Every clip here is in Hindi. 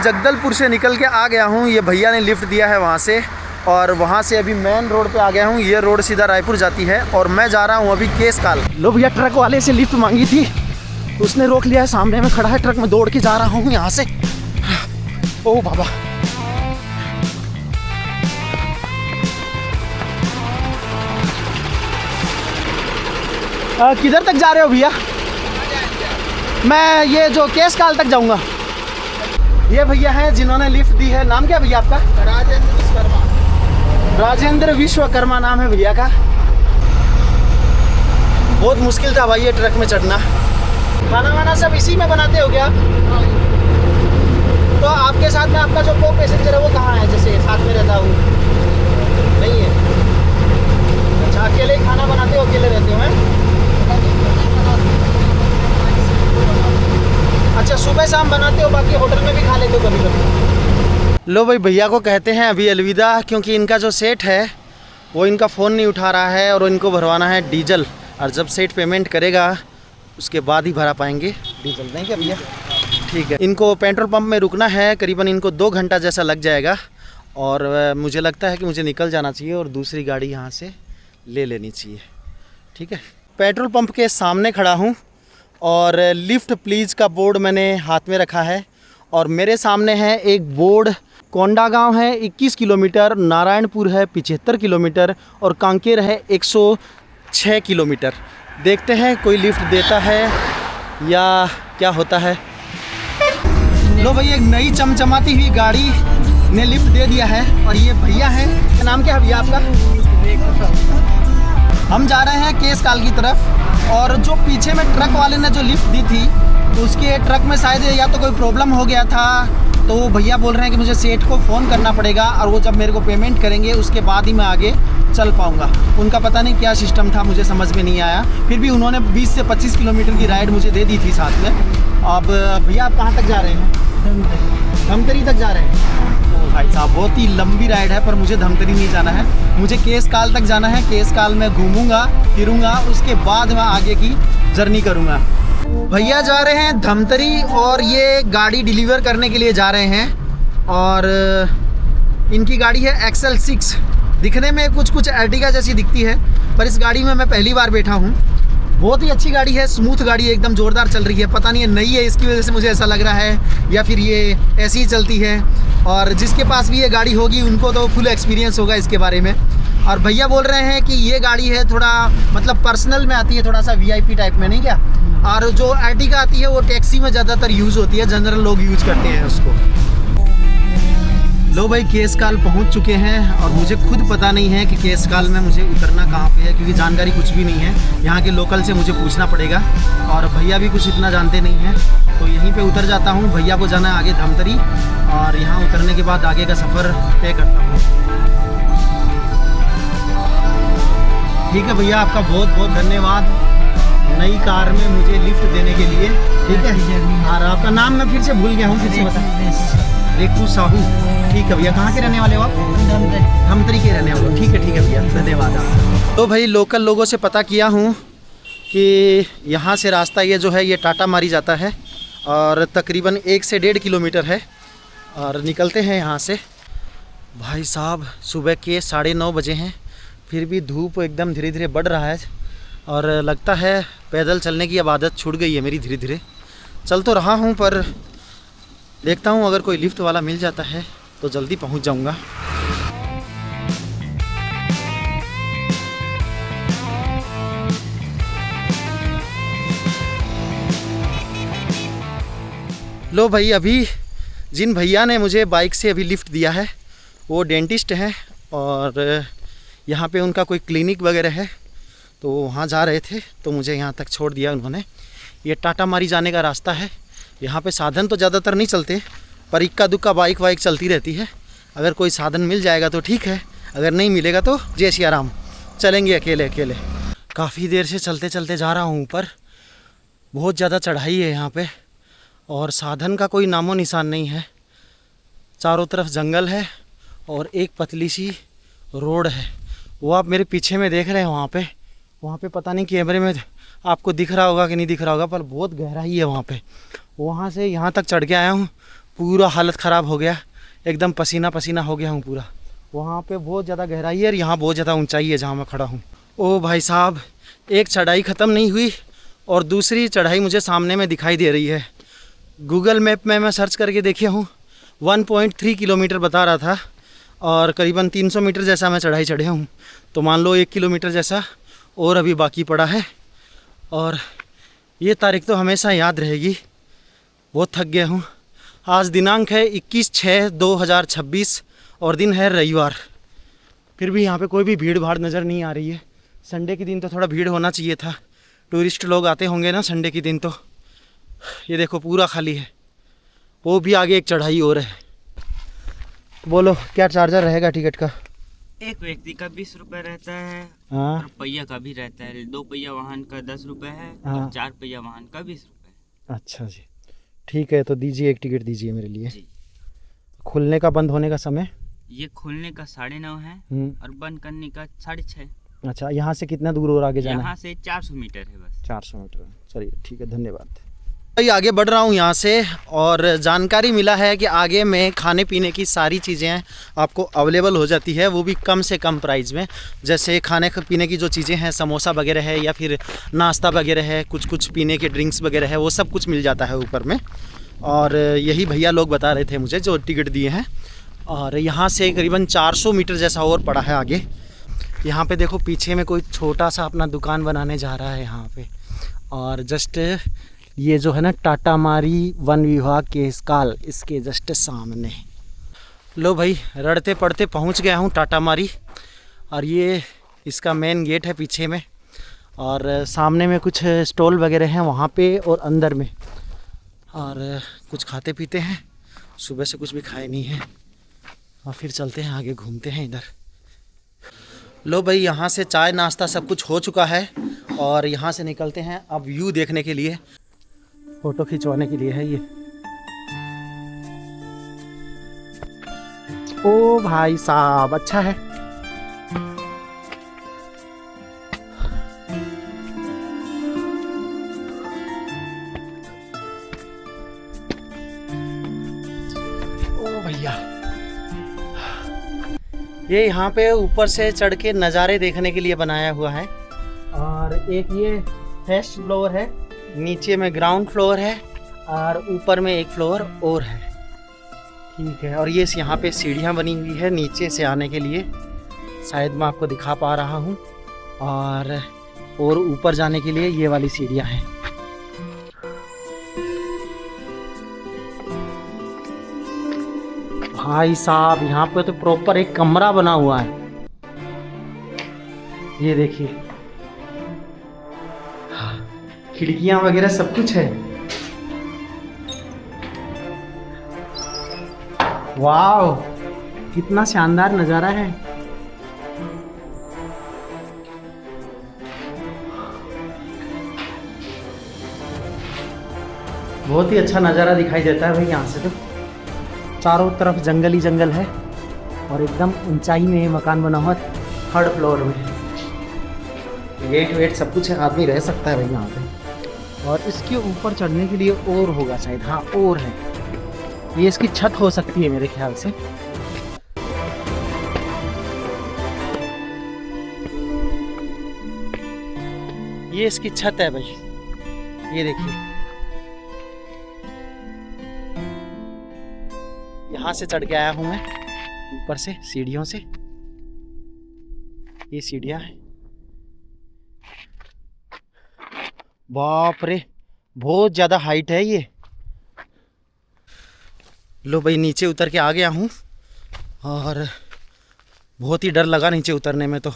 जगदलपुर से निकल के आ गया हूँ। ये भैया ने लिफ्ट दिया है वहाँ से, और वहाँ से अभी मेन रोड पे आ गया हूँ। ये रोड सीधा रायपुर जाती है और मैं जा रहा हूँ अभी केसकाल। लो भैया, ट्रक वाले से लिफ्ट मांगी थी तो उसने रोक लिया है, सामने में खड़ा है ट्रक में, दौड़ के जा रहा हूँ यहाँ से। ओ बाबा, किधर तक जा रहे हो भैया? मैं ये जो केसकाल तक जाऊँगा। ये भैया हैं जिन्होंने लिफ्ट दी है। नाम क्या भैया आपका? राजेंद्र विश्वकर्मा। राजेंद्र विश्वकर्मा नाम है भैया का। बहुत मुश्किल था भाई ये ट्रक में चढ़ना। खाना वाना सब इसी में बनाते हो क्या? तो आपके साथ में आपका जो को पैसेंजर है वो कहाँ है? जैसे साथ में रहता हूँ, नहीं है? अच्छा, अकेले ही खाना बनाते हो, अकेले रहते हो? हैं? अच्छा, सुबह शाम बनाते हो, बाकी होटल में भी खा लेते हो कभी कभी? लो भाई, भैया को कहते हैं अभी अलविदा, क्योंकि इनका जो सेठ है वो इनका फ़ोन नहीं उठा रहा है और इनको भरवाना है डीजल। और जब सेठ पेमेंट करेगा उसके बाद ही भरा पाएंगे डीजल। नहीं क्या भैया? ठीक है। इनको पेट्रोल पंप में रुकना है, करीबन इनको 2 घंटा जैसा लग जाएगा। और मुझे लगता है कि मुझे निकल जाना चाहिए और दूसरी गाड़ी यहाँ से ले लेनी चाहिए। ठीक है, पेट्रोल पंप के सामने खड़ा हूँ और लिफ्ट प्लीज़ का बोर्ड मैंने हाथ में रखा है। और मेरे सामने है एक बोर्ड, कोंडागांव है 21 किलोमीटर, नारायणपुर है 75 किलोमीटर और कांकेर है 106 किलोमीटर। देखते हैं कोई लिफ्ट देता है या क्या होता है। लो भाई, एक नई चमचमाती हुई गाड़ी ने लिफ्ट दे दिया है और ये भैया हैं। नाम क्या है भैया आपका? हम जा रहे हैं केसकाल की तरफ, और जो पीछे में ट्रक वाले ने जो लिफ्ट दी थी उसके ट्रक में शायद या तो कोई प्रॉब्लम हो गया था, तो वो भैया बोल रहे हैं कि मुझे सेठ को फ़ोन करना पड़ेगा और वो जब मेरे को पेमेंट करेंगे उसके बाद ही मैं आगे चल पाऊँगा। उनका पता नहीं क्या सिस्टम था, मुझे समझ में नहीं आया। फिर भी उन्होंने 20 से 25 किलोमीटर की राइड मुझे दे दी थी साथ में। अब भैया आप कहाँ तक जा रहे हैं? धमतरी तक जा रहे हैं। ओ भाई साहब, बहुत ही लंबी राइड है, पर मुझे धमतरी नहीं जाना है, मुझे केसकाल तक जाना है। केसकाल में घूमूंगा फिरूंगा, उसके बाद मैं आगे की जर्नी करूंगा। भैया जा रहे हैं धमतरी और ये गाड़ी डिलीवर करने के लिए जा रहे हैं। और इनकी गाड़ी है XL6। दिखने में कुछ अर्टिगा जैसी दिखती है, पर इस गाड़ी में मैं पहली बार बैठा हूँ। बहुत ही अच्छी गाड़ी है, स्मूथ गाड़ी है, एकदम ज़ोरदार चल रही है। पता नहीं है नई है इसकी वजह से मुझे ऐसा लग रहा है, या फिर ये ऐसी ही चलती है। और जिसके पास भी ये गाड़ी होगी उनको तो फुल एक्सपीरियंस होगा इसके बारे में। और भैया बोल रहे हैं कि ये गाड़ी है थोड़ा मतलब पर्सनल में आती है, थोड़ा सा VIP टाइप में, नहीं क्या? और जो अर्टिगा आती है वो टैक्सी में ज़्यादातर यूज़ होती है, जनरल लोग यूज करते हैं उसको। लो भाई, केसकाल पहुंच चुके हैं और मुझे खुद पता नहीं है कि केसकाल में मुझे उतरना कहाँ पे है, क्योंकि जानकारी कुछ भी नहीं है। यहाँ के लोकल से मुझे पूछना पड़ेगा और भैया भी कुछ इतना जानते नहीं हैं, तो यहीं पे उतर जाता हूँ। भैया को जाना है आगे धमतरी, और यहाँ उतरने के बाद आगे का सफ़र तय करता हूँ। ठीक है भैया, आपका बहुत बहुत धन्यवाद नई कार में मुझे लिफ्ट देने के लिए। ठीक है, और आपका नाम मैं फिर से भूल गया हूँ, फिर से बता। रेखू साहू। ठीक है भैया, कहाँ के रहने वाले हो आप? धमतरी के रहने वाले हो। ठीक है भैया, धन्यवाद आप। तो भाई, लोकल लोगों से पता किया हूँ कि यहाँ से रास्ता ये जो है ये टाटा मारी जाता है और तकरीबन 1 से 1.5 किलोमीटर है। और निकलते हैं यहाँ से। भाई साहब, सुबह के 9:30 बजे हैं, फिर भी धूप एकदम धीरे धीरे बढ़ रहा है और लगता है पैदल चलने की अब आदत छूट गई है मेरी। धीरे धीरे चल तो रहा हूँ, पर देखता हूँ अगर कोई लिफ्ट वाला मिल जाता है तो जल्दी पहुँच जाऊँगा। लो भाई, अभी जिन भैया ने मुझे बाइक से अभी लिफ्ट दिया है वो डेंटिस्ट हैं और यहाँ पे उनका कोई क्लिनिक वगैरह है, तो वहाँ जा रहे थे तो मुझे यहाँ तक छोड़ दिया उन्होंने। ये टाटा मारी जाने का रास्ता है। यहाँ पे साधन तो ज़्यादातर नहीं चलते, पर इक्का दुक्का बाइक वाइक चलती रहती है। अगर कोई साधन मिल जाएगा तो ठीक है, अगर नहीं मिलेगा तो जय सिया राम, चलेंगे अकेले अकेले। काफ़ी देर से चलते चलते जा रहा हूँ ऊपर, बहुत ज़्यादा चढ़ाई है यहाँ पे और साधन का कोई नामो निशान नहीं है। चारों तरफ जंगल है और एक पतली सी रोड है, वो आप मेरे पीछे में देख रहे हैं। वहाँ पे पता नहीं कैमरे में आपको दिख रहा होगा कि नहीं दिख रहा होगा, पर बहुत गहराई है वहाँ पे। वहाँ से यहाँ तक चढ़ के आया हूँ, पूरा हालत ख़राब हो गया, एकदम पसीना पसीना हो गया हूँ पूरा। वहाँ पे बहुत ज़्यादा गहराई है और यहाँ बहुत ज़्यादा ऊंचाई है जहाँ मैं खड़ा हूँ। ओ भाई साहब, एक चढ़ाई ख़त्म नहीं हुई और दूसरी चढ़ाई मुझे सामने में दिखाई दे रही है। गूगल मैप में मैं सर्च करके देखिए हूँ 1.3 किलोमीटर बता रहा था और करीबन 300 मीटर जैसा मैं चढ़ाई चढ़े हूँ। तो मान लो 1 किलोमीटर जैसा और अभी बाकी पड़ा है। और ये तारीख तो हमेशा याद रहेगी, बहुत थक गया हूँ। आज दिनांक है 21/6/2026 और दिन है रविवार। फिर भी यहाँ पे कोई भी भीड़ भाड़ नज़र नहीं आ रही है। संडे के दिन तो थोड़ा भीड़ होना चाहिए था, टूरिस्ट लोग आते होंगे ना संडे के दिन। तो ये देखो पूरा खाली है। वो भी आगे एक चढ़ाई और है। बोलो क्या चार्जर रहेगा टिकट का? एक व्यक्ति का 20 रुपए रहता है हाँ और पहिया का भी रहता है। 2 पहिया वाहन का 10 रुपए है हाँ। और 4 पहिया वाहन का 20 रुपए। अच्छा जी, ठीक है। तो दीजिए, एक टिकट दीजिए मेरे लिए। जी। खुलने का बंद होने का समय? ये खोलने का 9:30 है और बंद करने का 6:30। अच्छा, यहाँ से कितना दूर और आगे जाना है? यहाँ से 400 मीटर है बस। 400 मीटर। चलिए ठीक है, धन्यवाद भाई। आगे बढ़ रहा हूँ यहाँ से और जानकारी मिला है कि आगे में खाने पीने की सारी चीज़ें आपको अवेलेबल हो जाती है, वो भी कम से कम प्राइस में। जैसे खाने पीने की जो चीज़ें हैं, समोसा वगैरह है या फिर नाश्ता वगैरह है, कुछ पीने के ड्रिंक्स वगैरह है, वो सब कुछ मिल जाता है ऊपर में। और यही भैया लोग बता रहे थे मुझे जो टिकट दिए हैं। और यहाँ से करीबन 400 मीटर जैसा और पड़ा है आगे। यहाँ पे देखो पीछे में कोई छोटा सा अपना दुकान बनाने जा रहा है यहाँ पे। और जस्ट ये जो है ना टाटामारी वन विभाग के स्काल, इसके जस्ट सामने। लो भाई, रड़ते पड़ते पहुँच गया हूँ टाटामारी। और ये इसका मेन गेट है पीछे में और सामने में कुछ स्टॉल वगैरह हैं वहाँ पे और अंदर में। और कुछ खाते पीते हैं, सुबह से कुछ भी खाए नहीं है। और फिर चलते हैं आगे, घूमते हैं इधर। लो भाई, यहाँ से चाय नाश्ता सब कुछ हो चुका है और यहाँ से निकलते हैं अब व्यू देखने के लिए, फ़ोटो खिंचवाने के लिए है ये। ओ भाई साहब, अच्छा है। ओ भैया, ये यहाँ पे ऊपर से चढ़ के नज़ारे देखने के लिए बनाया हुआ है। और एक ये फर्स्ट फ्लोर है, नीचे में ग्राउंड फ्लोर है और ऊपर में एक फ्लोर और है। ठीक है। और ये यहाँ पे सीढ़ियाँ बनी हुई है नीचे से आने के लिए, शायद मैं आपको दिखा पा रहा हूँ। और ऊपर जाने के लिए ये वाली सीढ़ियाँ हैं। भाई साहब, यहाँ पे तो प्रॉपर एक कमरा बना हुआ है, ये देखिए। खिड़कियां वगैरह सब कुछ है। वाव, कितना शानदार नज़ारा है। बहुत ही अच्छा नज़ारा दिखाई देता है भाई यहाँ से। तो चारों तरफ जंगल ही जंगल है और एकदम ऊंचाई में ये मकान बना हुआ, 3rd फ्लोर में। गेट वेट सब कुछ है, आदमी रह सकता है भाई यहाँ पे। और इसके ऊपर चढ़ने के लिए और होगा शायद, हाँ और है। ये इसकी छत हो सकती है मेरे ख्याल से। ये इसकी छत है भाई, ये देखिए। यहाँ से चढ़ के आया हूँ मैं ऊपर से सीढ़ियों से। ये सीढ़ियाँ हैं। बाप रे, बहुत ज़्यादा हाइट है ये। लो भाई, नीचे उतर के आ गया हूँ और बहुत ही डर लगा नीचे उतरने में। तो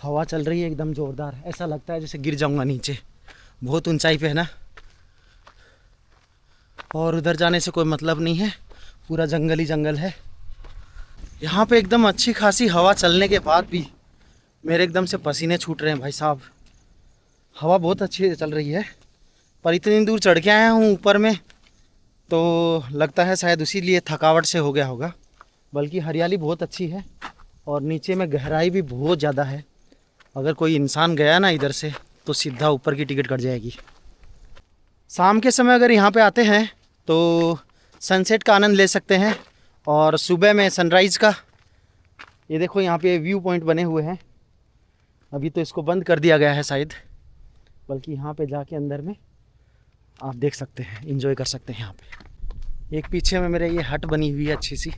हवा चल रही है एकदम ज़ोरदार, ऐसा लगता है जैसे गिर जाऊँगा नीचे। बहुत ऊंचाई पे है ना, और उधर जाने से कोई मतलब नहीं है, पूरा जंगल ही जंगल है। यहाँ पे एकदम अच्छी खासी हवा चलने के बाद भी मेरे एकदम से पसीने छूट रहे हैं भाई साहब। हवा बहुत अच्छी चल रही है, पर इतनी दूर चढ़ के आया हूँ ऊपर में तो लगता है शायद उसी लिए थकावट से हो गया होगा। बल्कि हरियाली बहुत अच्छी है और नीचे में गहराई भी बहुत ज़्यादा है। अगर कोई इंसान गया ना इधर से तो सीधा ऊपर की टिकट कट जाएगी। शाम के समय अगर यहाँ पे आते हैं तो सनसेट का आनंद ले सकते हैं और सुबह में सनराइज़ का। ये देखो यहाँ पे व्यू पॉइंट बने हुए हैं। अभी तो इसको बंद कर दिया गया है शायद, बल्कि यहाँ पे जाके अंदर में आप देख सकते हैं, एंजॉय कर सकते हैं यहाँ पे। एक पीछे में मेरे ये हट बनी हुई है अच्छी सी।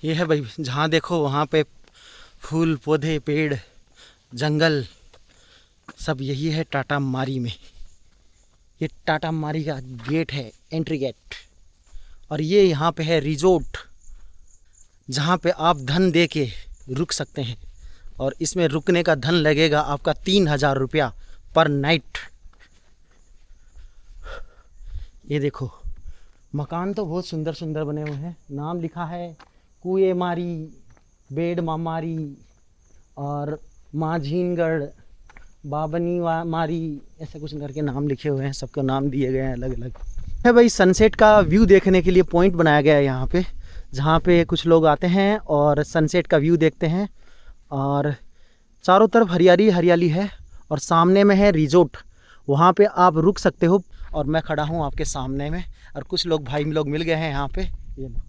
ये है भाई, जहाँ देखो वहाँ पे फूल पौधे पेड़ जंगल सब यही है टाटा मारी में। ये टाटा मारी का गेट है, एंट्री गेट। और ये यहाँ पे है रिजोर्ट, जहाँ पे आप धन दे के रुक सकते हैं और इसमें रुकने का धन लगेगा आपका 3000 रुपया पर नाइट। ये देखो मकान तो बहुत सुंदर सुंदर बने हुए हैं। नाम लिखा है कुए मारी, बेड मामारी और माझीनगढ़, बाबनी मारी, ऐसे कुछ करके नाम लिखे हुए हैं। सबके नाम दिए गए हैं अलग अलग। है भाई, सनसेट का व्यू देखने के लिए पॉइंट बनाया गया है यहाँ पे, जहाँ पे कुछ लोग आते हैं और सनसेट का व्यू देखते हैं। और चारों तरफ हरियाली हरियाली है और सामने में है रिजोर्ट, वहाँ पे आप रुक सकते हो। और मैं खड़ा हूँ आपके सामने में और कुछ लोग भाई लोग मिल गए हैं यहाँ पे। ये लो।